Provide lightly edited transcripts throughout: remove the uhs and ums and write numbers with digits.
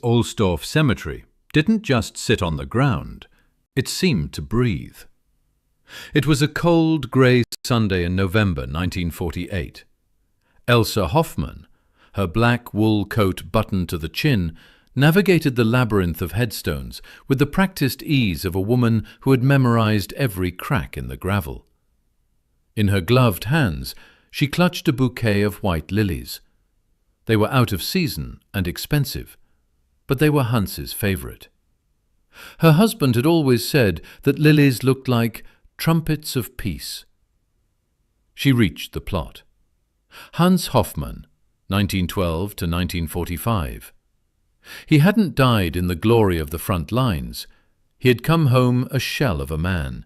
Ohlsdorf cemetery didn't just sit on the ground, it seemed to breathe. It was a cold, grey Sunday in November 1948. Elsa Hoffmann, her black wool coat buttoned to the chin, navigated the labyrinth of headstones with the practiced ease of a woman who had memorized every crack in the gravel. In her gloved hands, she clutched a bouquet of white lilies. They were out of season and expensive, but they were Hans's favourite. Her husband had always said that lilies looked like trumpets of peace. She reached the plot. Hans Hoffmann, 1912 to 1945. He hadn't died in the glory of the front lines. He had come home a shell of a man,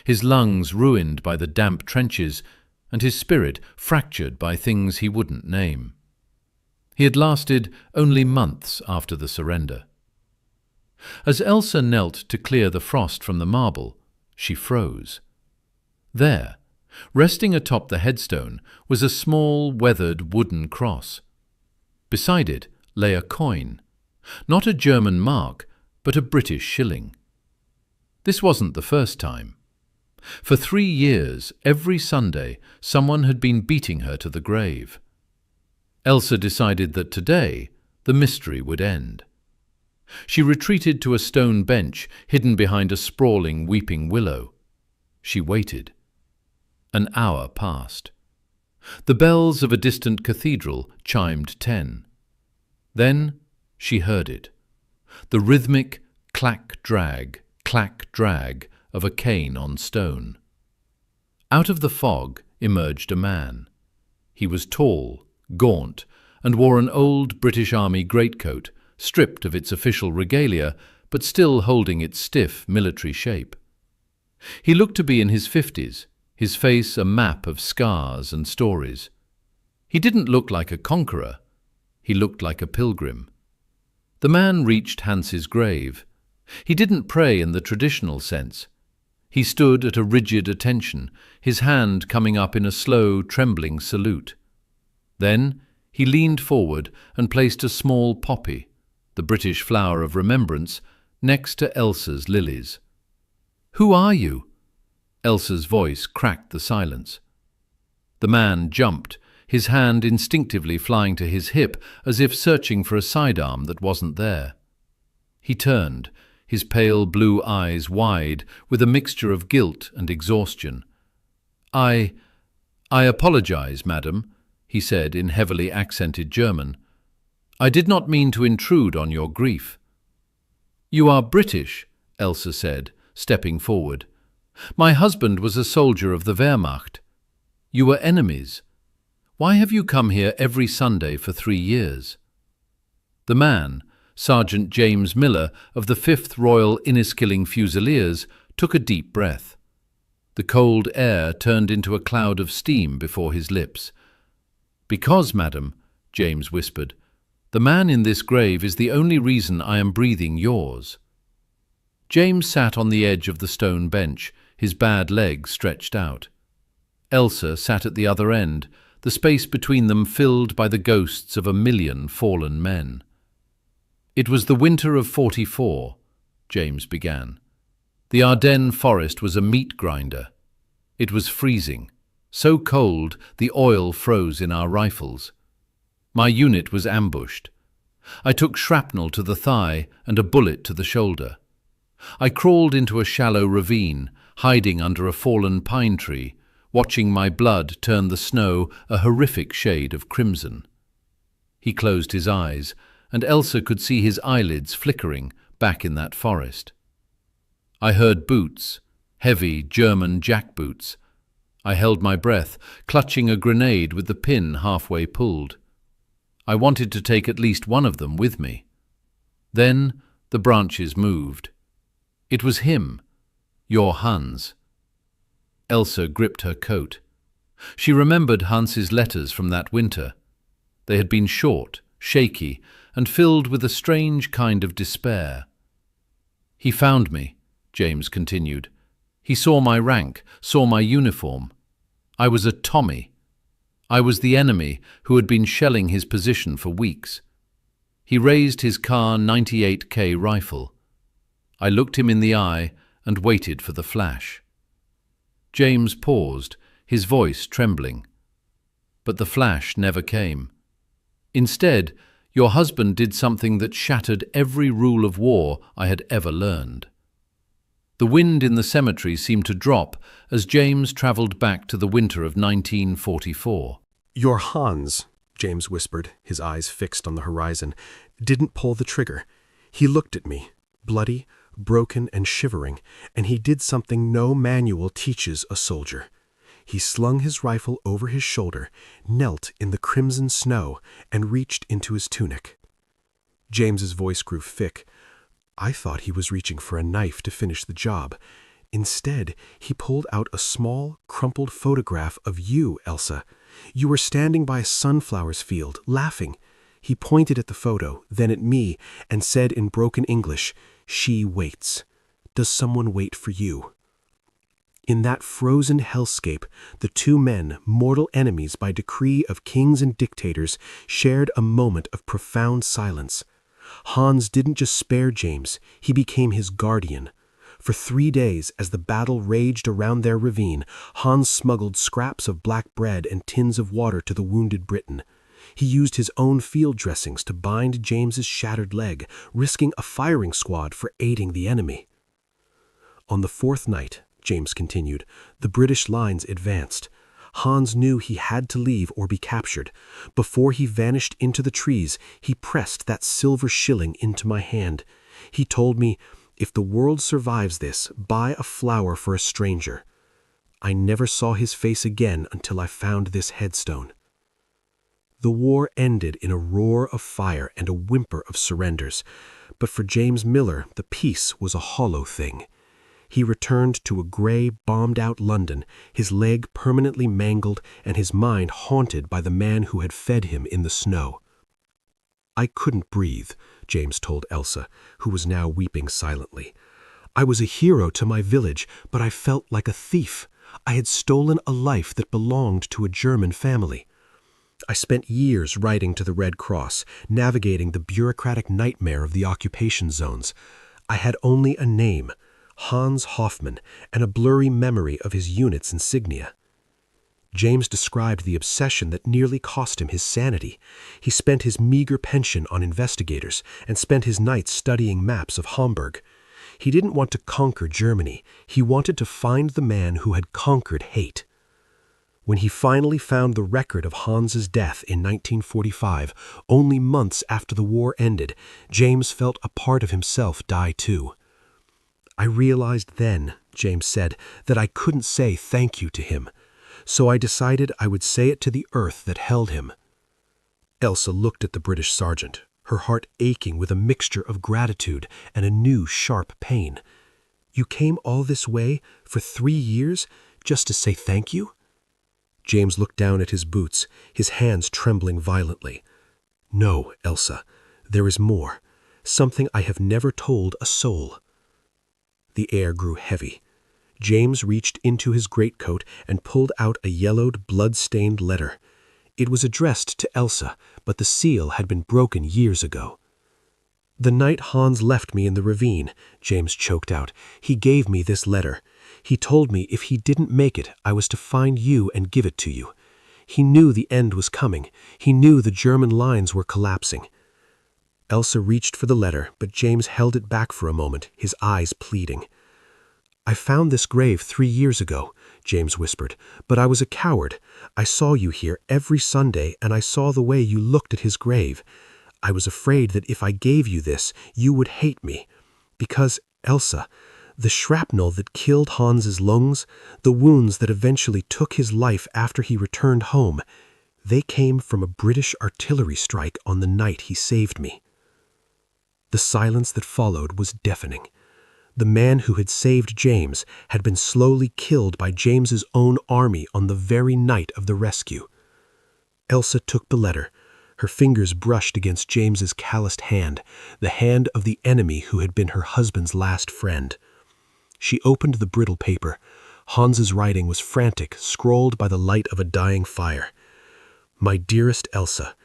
his lungs ruined by the damp trenches and his spirit fractured by things he wouldn't name. He had lasted only months after the surrender. As Elsa knelt to clear the frost from the marble, she froze. There, resting atop the headstone, was a small, weathered wooden cross. Beside it lay a coin, not a German mark, but a British shilling. This wasn't the first time. For 3 years, every Sunday, someone had been beating her to the grave. Elsa decided that today the mystery would end. She retreated to a stone bench hidden behind a sprawling weeping willow. She waited. An hour passed. The bells of a distant cathedral chimed 10. Then she heard it, the rhythmic clack-drag of a cane on stone. Out of the fog emerged a man. He was tall, gaunt, and wore an old British Army greatcoat, stripped of its official regalia, but still holding its stiff military shape. He looked to be in his 50s, his face a map of scars and stories. He didn't look like a conqueror. He looked like a pilgrim. The man reached Hans's grave. He didn't pray in the traditional sense. He stood at a rigid attention, his hand coming up in a slow, trembling salute. Then he leaned forward and placed a small poppy, the British flower of remembrance, next to Elsa's lilies. "Who are you?" Elsa's voice cracked the silence. The man jumped, his hand instinctively flying to his hip as if searching for a sidearm that wasn't there. He turned, his pale blue eyes wide with a mixture of guilt and exhaustion. I apologize, madam," he said in heavily accented German. "I did not mean to intrude on your grief." "You are British," Elsa said, stepping forward. "My husband was a soldier of the Wehrmacht. You were enemies. Why have you come here every Sunday for 3 years?" The man, Sergeant James Miller of the 5th Royal Inniskilling Fusiliers, took a deep breath. The cold air turned into a cloud of steam before his lips. "Because, madam," James whispered, "the man in this grave is the only reason I am breathing yours." James sat on the edge of the stone bench, his bad legs stretched out. Elsa sat at the other end, the space between them filled by the ghosts of 1,000,000 fallen men. "It was the winter of 44, James began. "The Ardennes forest was a meat grinder. It was freezing, so cold the oil froze in our rifles. My unit was ambushed. I took shrapnel to the thigh and a bullet to the shoulder. I crawled into a shallow ravine, hiding under a fallen pine tree, watching my blood turn the snow a horrific shade of crimson." He closed his eyes, and Elsa could see his eyelids flickering back in that forest. "I heard boots, heavy German jackboots. I held my breath, clutching a grenade with the pin halfway pulled. I wanted to take at least one of them with me. Then the branches moved. It was him, your Hans." Elsa gripped her coat. She remembered Hans's letters from that winter. They had been short, shaky, and filled with a strange kind of despair. "He found me," James continued. "He saw my rank, saw my uniform. I was a Tommy. I was the enemy who had been shelling his position for weeks. He raised his Kar 98K rifle. I looked him in the eye and waited for the flash. James paused, his voice trembling. But the flash never came. Instead, your husband did something that shattered every rule of war I had ever learned. The wind in the cemetery seemed to drop as James travelled back to the winter of 1944. "Your Hans," James whispered, his eyes fixed on the horizon, "didn't pull the trigger. He looked at me, bloody, broken and shivering, and he did something no manual teaches a soldier. He slung his rifle over his shoulder, knelt in the crimson snow, and reached into his tunic." James's voice grew thick. I thought he was reaching for a knife to finish the job. Instead, he pulled out a small, crumpled photograph of you, Elsa. You were standing by a sunflowers field, laughing. He pointed at the photo, then at me, and said in broken English, "She waits. Does someone wait for you?" In that frozen hellscape, the two men, mortal enemies by decree of kings and dictators, shared a moment of profound silence. Hans didn't just spare James, he became his guardian. For 3 days, as the battle raged around their ravine, Hans smuggled scraps of black bread and tins of water to the wounded Briton. He used his own field dressings to bind James's shattered leg, risking a firing squad for aiding the enemy. On the 4th night, James continued, the British lines advanced. Hans knew he had to leave or be captured. Before he vanished into the trees, he pressed that silver shilling into my hand. He told me, "If the world survives this, buy a flower for a stranger." I never saw his face again until I found this headstone. The war ended in a roar of fire and a whimper of surrenders, but for James Miller, the peace was a hollow thing. He returned to a gray, bombed-out London, his leg permanently mangled and his mind haunted by the man who had fed him in the snow. "I couldn't breathe," James told Elsa, who was now weeping silently. "I was a hero to my village, but I felt like a thief. I had stolen a life that belonged to a German family. I spent years writing to the Red Cross, navigating the bureaucratic nightmare of the occupation zones. I had only a name, Hans Hoffmann, and a blurry memory of his unit's insignia." James described the obsession that nearly cost him his sanity. He spent his meager pension on investigators and spent his nights studying maps of Hamburg. He didn't want to conquer Germany. He wanted to find the man who had conquered hate. When he finally found the record of Hans's death in 1945, only months after the war ended, James felt a part of himself die too. "I realized then," James said, "that I couldn't say thank you to him. So I decided I would say it to the earth that held him." Elsa looked at the British sergeant, her heart aching with a mixture of gratitude and a new sharp pain. "You came all this way for 3 years just to say thank you?" James looked down at his boots, his hands trembling violently. "No, Elsa, there is more. Something I have never told a soul." The air grew heavy. James reached into his greatcoat and pulled out a yellowed, blood-stained letter. It was addressed to Elsa, but the seal had been broken years ago. "The night Hans left me in the ravine," James choked out, "he gave me this letter. He told me if he didn't make it, I was to find you and give it to you. He knew the end was coming. He knew the German lines were collapsing." Elsa reached for the letter, but James held it back for a moment, his eyes pleading. "I found this grave 3 years ago," James whispered, "but I was a coward. I saw you here every Sunday, and I saw the way you looked at his grave. I was afraid that if I gave you this, you would hate me. Because, Elsa, the shrapnel that killed Hans's lungs, the wounds that eventually took his life after he returned home, they came from a British artillery strike on the night he saved me." The silence that followed was deafening. The man who had saved James had been slowly killed by James's own army on the very night of the rescue. Elsa took the letter. Her fingers brushed against James's calloused hand, the hand of the enemy who had been her husband's last friend. She opened the brittle paper. Hans's writing was frantic, scrawled by the light of a dying fire. "My dearest Elsa,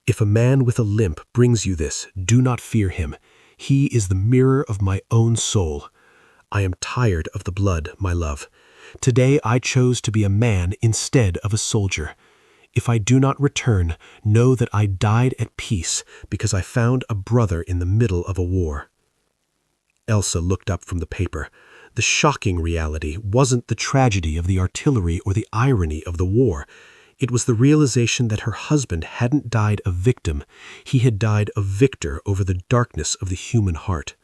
If a man with a limp brings you this, do not fear him. He is the mirror of my own soul. I am tired of the blood, my love. Today I chose to be a man instead of a soldier. If I do not return, know that I died at peace because I found a brother in the middle of a war." Elsa looked up from the paper. The shocking reality wasn't the tragedy of the artillery or the irony of the war. It was the realization that her husband hadn't died a victim. He had died a victor over the darkness of the human heart.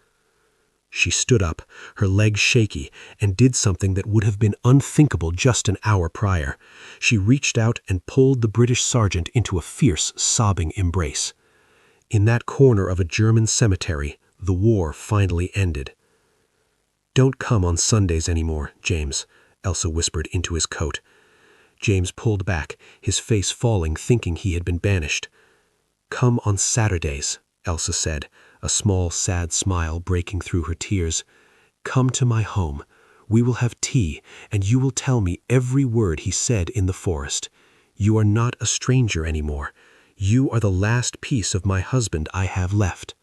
She stood up, her legs shaky, and did something that would have been unthinkable just an hour prior. She reached out and pulled the British sergeant into a fierce, sobbing embrace. In that corner of a German cemetery, the war finally ended. "Don't come on Sundays anymore, James," Elsa whispered into his coat. James pulled back, his face falling, thinking he had been banished. "Come on Saturdays," Elsa said, a small, sad smile breaking through her tears. "Come to my home. We will have tea, and you will tell me every word he said in the forest. You are not a stranger anymore. You are the last piece of my husband I have left."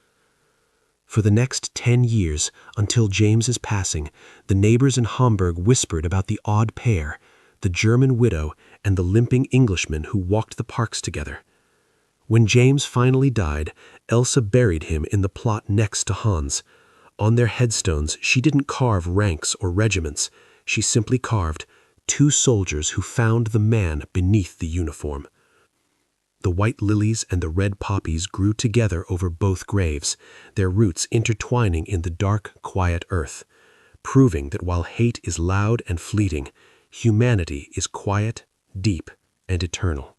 For the next 10 years, until James's passing, the neighbors in Hamburg whispered about the odd pair, the German widow and the limping Englishman who walked the parks together. When James finally died, Elsa buried him in the plot next to Hans. On their headstones, she didn't carve ranks or regiments. She simply carved 2 soldiers who found the man beneath the uniform. The white lilies and the red poppies grew together over both graves, their roots intertwining in the dark, quiet earth, proving that while hate is loud and fleeting, humanity is quiet, deep, and eternal.